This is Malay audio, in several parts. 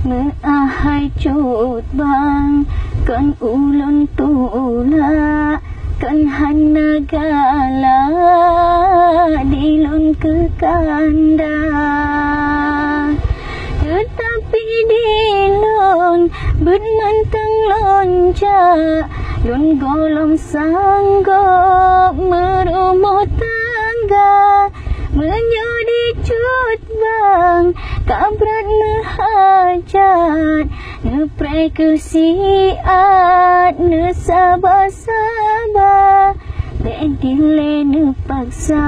Meahai cut bang kan ulun tula kan hana gala dilun ke kanda, tetapi dilun bermantang lonca lun golong sanggup merumah tangga menyudi cut bang kabrat mehajat neprai kesiat ne sabar-sabar bedile ne paksa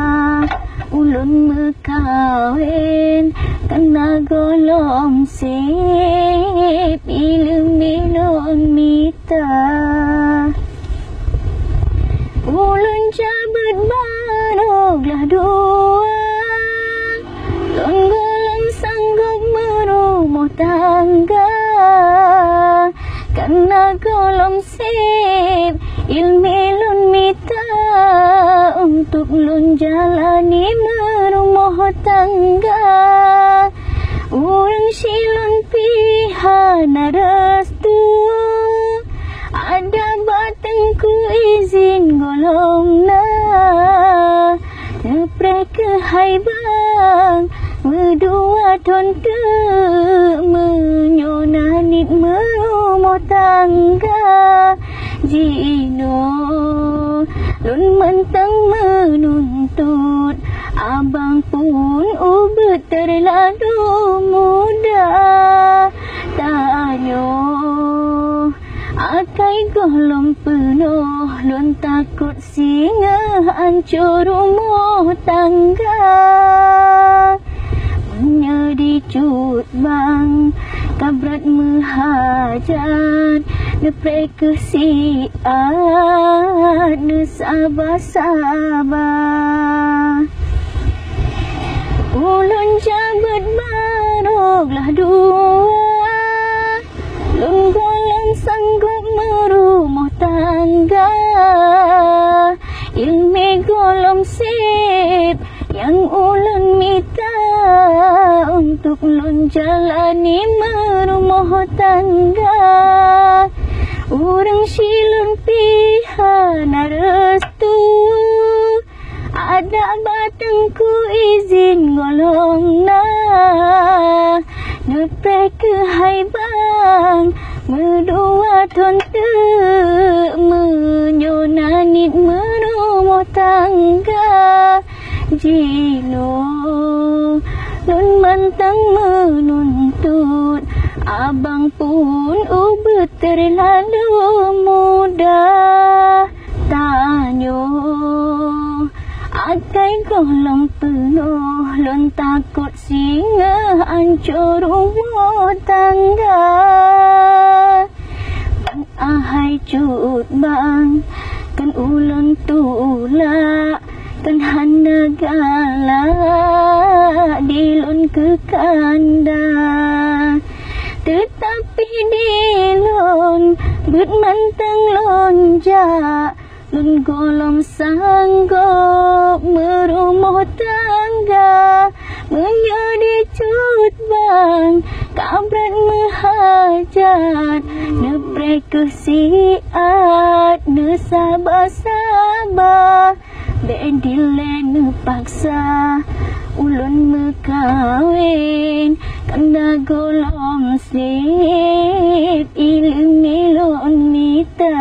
ulun mekawin kena golong sip ilum milon mita ulun cabut baroglah dua golong sanggup merumah tangga karena golong sip ilmilun mita untuk lun jalani merumah tangga urang silun pihana restu ada batengku izin golong na nepre ke hai bang berdua tonte menyonanit merumah tangga jino lun mentang menuntut abang pun ubet terlalu muda tanyo akai golong penuh lun takut singa hancur rumah tangga menyedi cut bang kabrat mehajat nepre kesiat ne sabar-sabar ulun cabut baroglah dua lun golong sanggup merumah tangga ilmi golong sip yang ulun minta untuk lun jalani merumah tangga urang silun pihana restu ada batengku izin golong na nepre ke hai bang berdua tonte menyonanit merumah tangga jino lun mentang menuntut abang pun ubet terlalu muda tanyo akai golong penuh lun takut singa hancur rumah tangga bang ahai cut bang kan ulun tula kan hana gala dilun ke kanda tetapi dilun bermantang lonja lun golong sanggup merumah tangga menyedi cut bang kabrat mehajat nepre kesiat ne sabar-sabar bedile ne paksa ulun mekawin kena golong sip ilum milon mita